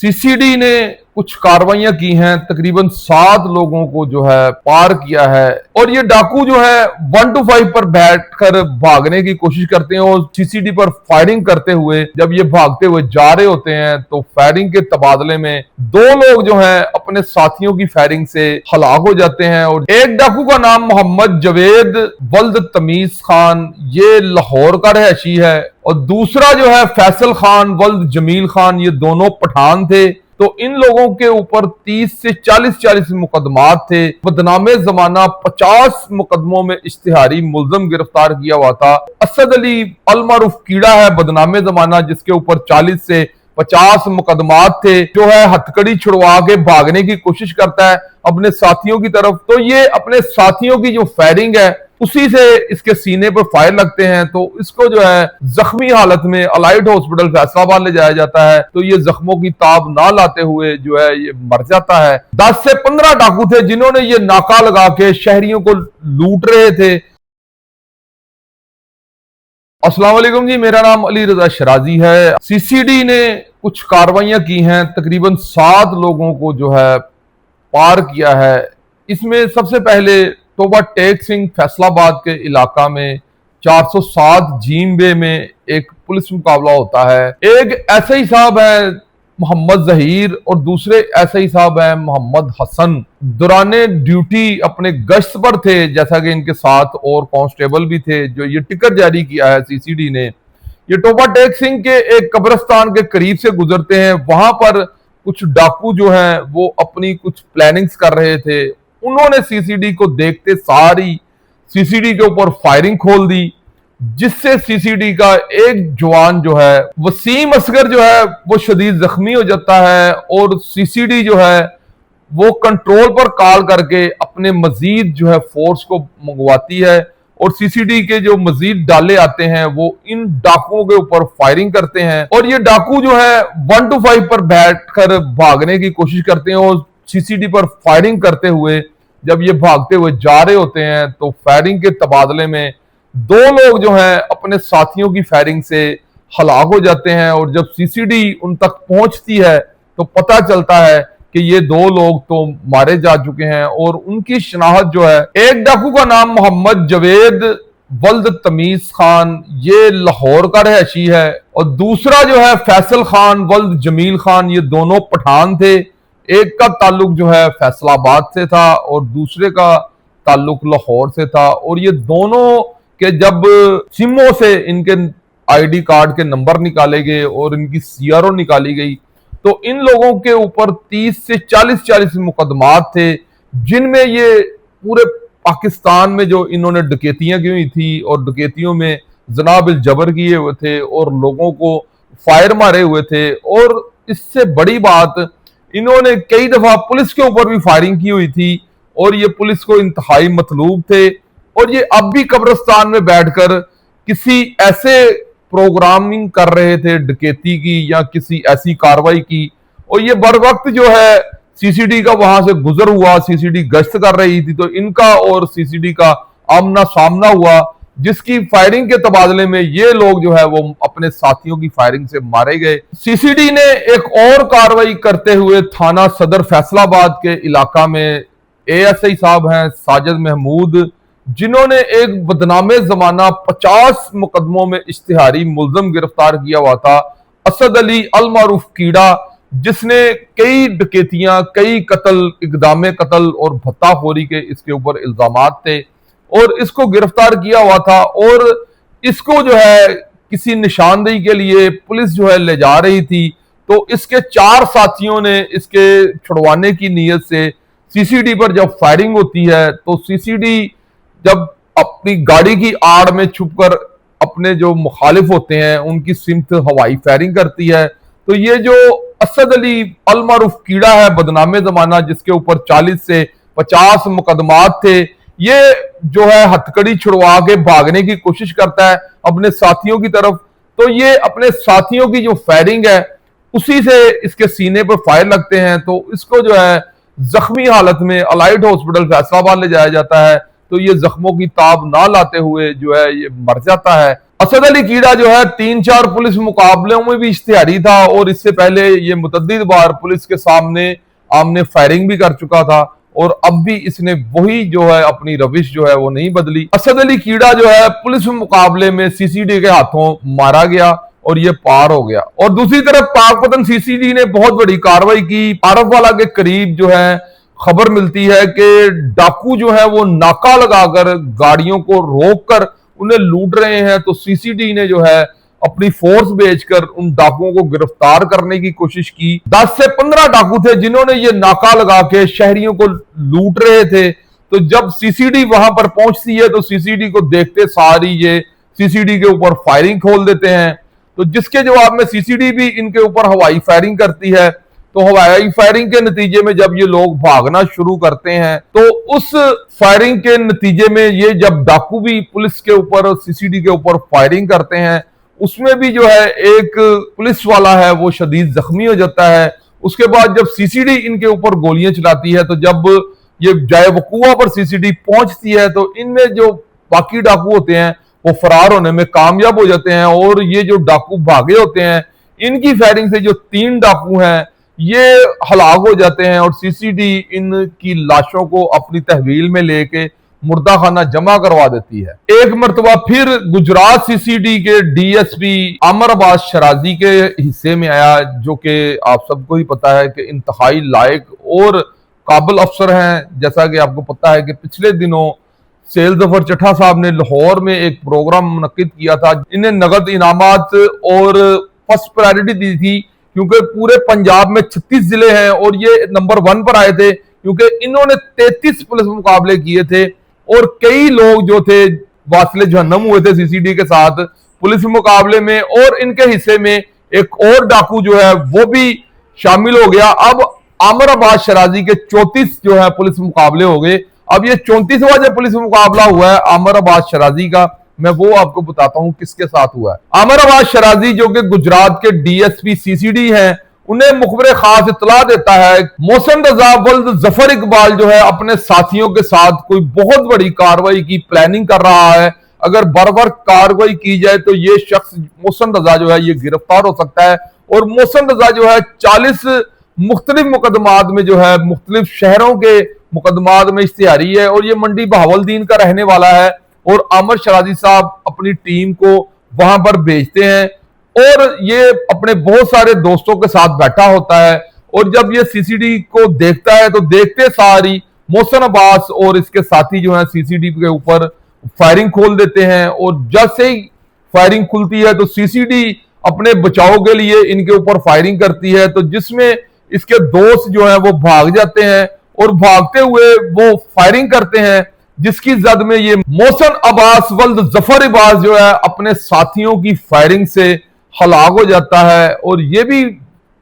CCD ने कुछ कार्रवाइयां की हैं, तकरीबन 7 लोगों को जो है पार किया है और ये डाकू जो है 1 to 5 पर बैठकर भागने की कोशिश करते हैं और सीसीडी पर फायरिंग करते हुए जब ये भागते हुए जा रहे होते हैं तो फायरिंग के तबादले में 2 लोग जो हैं अपने साथियों की फायरिंग से हलाक हो जाते हैं। और एक डाकू का नाम मोहम्मद जवेद वल्द तमीज खान, ये लाहौर का रहशी है, और दूसरा जो है फैसल खान वल्द जमील खान, ये दोनों पठान थे। तो इन लोगों के ऊपर 30 से 40 मुकदमात थे। बदनामे जमाना 50 मुकदमों में इश्तिहारी मुल्जम गिरफ्तार किया हुआ था। असद अली अलमारूफ कीड़ा है बदनामे जमाना, जिसके ऊपर 40 से 50 मुकदमात थे, जो है हथकड़ी छुड़वा के भागने की कोशिश करता है अपने साथियों की तरफ। तो ये अपने साथियों की जो फायरिंग है उसी से इसके सीने पर फायर लगते हैं, तो इसको जो है जख्मी हालत में अलाइड हॉस्पिटल फैसलाबाद ले जाया जाता है। तो ये जख्मों की ताब ना लाते हुए जो है ये मर जाता है। 10 से 15 डाकू थे जिन्होंने ये नाका लगा के शहरियों को लूट रहे थे। अस्सलाम वालेकुम जी, मेरा नाम अली रजा शराजी है। सीसीडी ने कुछ कार्रवाइयां की हैं, तकरीबन 7 लोगों को जो है पार किया है। इसमें सबसे पहले तोबा टेक सिंह फैसलाबाद के इलाका में 407 जीम बे में एक पुलिस मुकाबला होता है। एक एसआई साहब है मोहम्मद जहीर और दूसरे एसआई साहब हैं मोहम्मद हसन। दौराने ड्यूटी अपने गश्त पर थे, जैसा कि इनके साथ और कांस्टेबल भी थे। जो ये टिकट जारी किया है सीसीडी ने, ये टोबा टेक सिंह के एक कब्रिस्तान के करीब से गुजरते हैं। वहां पर कुछ डाकू जो हैं वो अपनी कुछ प्लानिंग्स कर रहे थे। उन्होंने सीसीडी को देखते सारी सीसीडी के ऊपर फायरिंग खोल दी, जिससे सीसीडी का एक जवान जो है वसीम असगर जो है वो शदीद जख्मी हो जाता है। और सीसीडी जो है वो कंट्रोल पर कॉल करके अपने मजीद जो है फोर्स को मंगवाती है और सीसीडी के जो मजीद डाले आते हैं वो इन डाकुओं के ऊपर फायरिंग करते हैं। और ये डाकू जो है 1 to 5 पर बैठकर भागने की कोशिश करते हैं और सीसीडी पर फायरिंग करते हुए जब ये भागते हुए जा रहे होते हैं तो फायरिंग के तबादले में 2 लोग जो हैं अपने साथियों की फायरिंग से हलाक हो जाते हैं। और जब सीसीडी उन तक पहुंचती है तो पता चलता है कि ये 2 लोग तो मारे जा चुके हैं। और उनकी शनाख्त जो है, एक डाकू का नाम मोहम्मद जवेद वल्द तमीज खान, ये लाहौर का रहशी है, और दूसरा जो है फैसल खान वल्द जमील खान, ये दोनों पठान थे। एक का ताल्लुक जो है फैसलाबाद से था और दूसरे का ताल्लुक लाहौर से था। और ये दोनों के जब सिमों से इनके आईडी कार्ड के नंबर निकाले गए और इनकी सीआरओ निकाली गई तो इन लोगों के ऊपर 30 से 40 मुकदमात थे, जिनमें ये पूरे पाकिस्तान में जो इन्होंने डकैतियां की हुई थी और डकैतियों में जनाब जबर किए हुए थे और लोगों को फायर मारे हुए थे। और इससे बड़ी बात, इन्होंने कई दफा पुलिस के ऊपर भी फायरिंग की हुई थी और ये पुलिस को इंतहाई मतलूब थे। और ये अब भी कब्रिस्तान में बैठकर किसी ऐसे प्रोग्रामिंग कर रहे थे डकैती की या किसी ऐसी कार्रवाई की। और ये बर वक्त जो है सीसीडी का वहां से गुजर हुआ, सीसीडी गश्त कर रही थी तो इनका और सीसीडी का आमना सामना हुआ, जिसकी फायरिंग के तबादले में ये लोग जो है वो अपने साथियों की फायरिंग से मारे गए। सीसीडी ने एक और कार्रवाई करते हुए थाना सदर फैसलाबाद के इलाका में एएसआई साहब हैं साजिद महमूद, जिन्होंने एक बदनामे जमाना 50 मुकदमों में इश्तिहारी मुल्जम गिरफ्तार किया हुआ था, असद अली अलमारूफ कीड़ा, जिसने कई डकैतियां, कई कत्ल, इक़दामे कत्ल और भत्ताखोरी के इसके ऊपर इल्जामात थे और इसको गिरफ्तार किया हुआ था। और इसको जो है किसी निशानदेही के लिए पुलिस जो है ले जा रही थी तो इसके 4 साथियों ने इसके छुड़वाने की नीयत से सीसीडी पर जब फायरिंग होती है तो सीसीडी जब अपनी गाड़ी की आड़ में छुपकर अपने जो मुखालिफ होते हैं उनकी सिमत हवाई फायरिंग करती है। तो ये जो असद अली अलमारूफ कीड़ा है बदनामे जमाना, जिसके ऊपर 40 से 50 मुकदमात थे, ये जो है हथकड़ी छुड़वा के भागने की कोशिश करता है अपने साथियों की तरफ। तो ये अपने साथियों की जो फायरिंग है उसी से इसके सीने पर फायर लगते हैं, तो इसको जो है जख्मी हालत में अलाइड हॉस्पिटल फैसलाबाद ले जाया जाता है। तो ये जख्मों की ताब ना लाते हुए जो है ये मर जाता है। असद अली कीड़ा जो है 3-4 पुलिस मुकाबलों में भी इश्तिहारी था और इससे पहले ये मुतअद्दिद बार पुलिस के सामने आमने फायरिंग भी कर चुका था और अब भी इसने वही जो है अपनी रविश जो है वो नहीं बदली। असद अली कीड़ा जो है पुलिस मुकाबले में सीसीडी के हाथों मारा गया और ये पार हो गया। और दूसरी तरफ पाकपतन सीसीडी ने बहुत बड़ी कार्रवाई की। आरफवाला के करीब जो है खबर मिलती है कि डाकू जो है वो नाका लगाकर गाड़ियों को रोककर उन्हें लूट रहे हैं, तो सीसीडी ने जो है अपनी फोर्स भेजकर उन डाकुओं को गिरफ्तार करने की कोशिश की। 10 से 15 डाकू थे जिन्होंने ये नाका लगा के शहरियों को लूट रहे थे। तो जब सीसीडी वहां पर पहुंचती है तो सीसीडी को देखते सारी ये सीसीडी के ऊपर फायरिंग खोल देते हैं। तो जिसके जवाब में सीसीडी भी इनके ऊपर हवाई फायरिंग करती है। तो हवाई फायरिंग के नतीजे में जब ये लोग भागना शुरू करते हैं तो उस फायरिंग के नतीजे में ये जब डाकू भी पुलिस के ऊपर और सीसीडी के ऊपर फायरिंग करते हैं, उसमें भी जो है एक पुलिस वाला है वो शदीद जख्मी हो जाता है। उसके बाद जब सीसीडी इनके ऊपर गोलियां चलाती है तो जब ये जाए वकूआ पर सीसीडी पहुंचती है तो इनमें जो बाकी डाकू होते हैं वो फरार होने में कामयाब हो जाते हैं। और ये जो डाकू भागे होते हैं इनकी फायरिंग से जो 3 डाकू हैं ये हलाक हो जाते हैं और सीसीडी इनकी लाशों को अपनी तहवील में लेके मुर्दा खाना जमा करवा देती है। एक मरतबा फिर गुजरात सीसीडी के डीएसपी आमर अब्बास शराजी के हिस्से में आया, जो कि आप सबको ही पता है कि इंतहाई लायक और काबिल अफसर हैं। जैसा कि आपको पता है कि पिछले दिनों सेल जफर चट्ठा साहब ने लाहौर में एक प्रोग्राम मुनक्किद किया था। इन्हें नगद इनामात और फर्स्ट प्रायोरिटी दी थी क्योंकि पूरे पंजाब में 36 जिले हैं और ये नंबर 1 पर आए थे क्योंकि इन्होंने 33 पुलिस मुकाबले किए थे और कई लोग जो थे वासिले जहन्नम हुए थे सीसीडी के साथ पुलिस मुकाबले में। और इनके हिस्से में एक और डाकू जो है वो भी शामिल हो गया। अब आमर अब्बास शराजी के 34 जो है पुलिस मुकाबले हो गए। अब ये 34वां जो पुलिस मुकाबला हुआ है आमर अब्बास शराजी का, मैं वो आपको बताता हूं किसके साथ हुआ है। आमर अब्बास शराजी जो कि गुजरात के डीएसपी सीसीडी हैं, उन्हें मुखबिर खास इत्तला देता है मोहसिन रजा वल्द जफर इकबाल जो है अपने साथियों के साथ कोई बहुत बड़ी कार्रवाई की प्लानिंग कर रहा है। अगर बराबर कार्रवाई की जाए तो ये शख्स मोहसिन रजा जो है ये गिरफ्तार हो सकता है। और मोहसिन रजा जो है 40 मुख्तलिफ मुकदमात में जो है मुख्तलिफ शहरों के मुकदमात में इश्तिहारी है और ये मंडी बहावलदीन का रहने वाला है। और आमर शराजी साहब अपनी टीम को वहां पर भेजते हैं और ये अपने बहुत सारे दोस्तों के साथ बैठा होता है। और जब ये सीसीडी को देखता है तो देखते सारी मोहसिन अब्बास और इसके साथी जो है सीसीडी के ऊपर फायरिंग खोल देते हैं। और जैसे ही फायरिंग खुलती है तो सीसीडी अपने बचाव के लिए इनके ऊपर फायरिंग करती है, तो जिसमें इसके दोस्त जो है वो भाग जाते हैं और भागते हुए वो फायरिंग करते हैं, जिसकी जद में ये मोहसिन अब्बास वल्द जफर इकबाल जो है अपने साथियों की फायरिंग से हलाक हो जाता है। और ये भी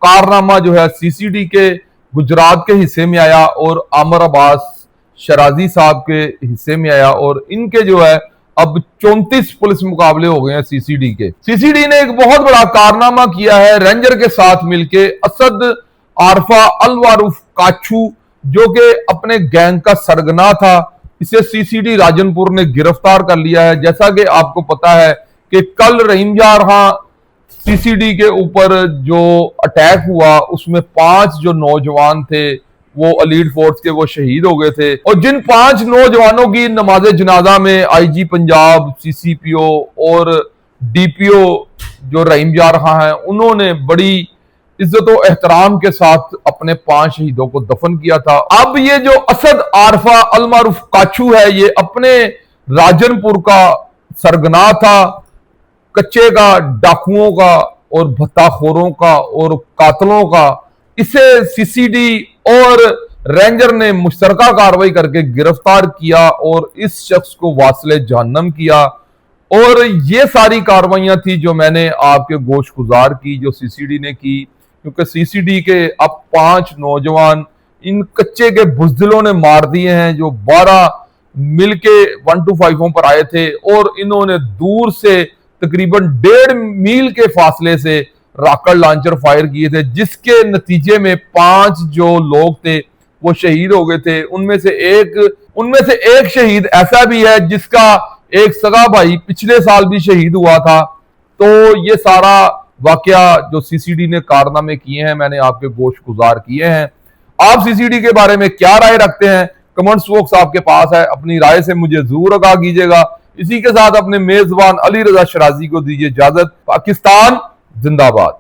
कारनामा जो है सीसीडी के गुजरात के हिस्से में आया और आमर अब्बास शराजी साहब के हिस्से में आया और इनके जो है अब 34 पुलिस मुकाबले हो गए हैं सीसीडी के। सीसीडी ने एक बहुत बड़ा कारनामा किया है रेंजर के साथ मिलके। असद आरफा अलवारूफ काछू जो कि अपने गैंग का सरगना था, इसे सीसीडी राजनपुर ने गिरफ्तार कर लिया है। जैसा कि आपको पता है कि कल रहीमयार सीसीडी के ऊपर जो अटैक हुआ उसमें 5 जो नौजवान थे वो एलीट फोर्स के वो शहीद हो गए थे। और जिन 5 नौजवानों की नमाज जनाजा में आईजी पंजाब, सीसीपीओ और डीपीओ जो रहीमयार हैं उन्होंने बड़ी इज्जत और एहतराम के साथ अपने 5 शहीदों को दफन किया था। अब ये जो असद आरफा अलमारूफ काछू है ये अपने राजनपुर का सरगना था, कच्चे का, डाकुओं का और भत्ताखोरों का और कातलों का। इसे सीसीडी और रेंजर ने मुश्तरका कार्रवाई करके गिरफ्तार किया और इस शख्स को वासिले जहन्नम किया। और ये सारी कार्रवाइयां थी जो मैंने आपके गोश गुजार की जो सीसीडी ने की, क्योंकि सीसीडी के अब 5 नौजवान इन कच्चे के बुजदिलों ने मार दिए हैं जो 12 मिलके 125 पर आए थे और इन्होंने दूर से तकरीबन 1.5 मील के फासले से रॉकेट लॉन्चर फायर किए थे, जिसके नतीजे में 5 जो लोग थे वो शहीद हो गए थे। उनमें से एक शहीद ऐसा भी है जिसका एक सगा भाई पिछले साल भी शहीद हुआ था। तो ये सारा वाकया जो सीसीडी ने कारनामे किए हैं, मैंने आपके गोश गुजार किए हैं। आप सीसीडी के बारे में क्या राय रखते हैं? कमेंट्स बॉक्स आपके पास है, अपनी राय से मुझे जरूर आगाह कीजिएगा। इसी के साथ अपने मेजबान अली रजा शराजी को दीजिए इजाजत। पाकिस्तान जिंदाबाद।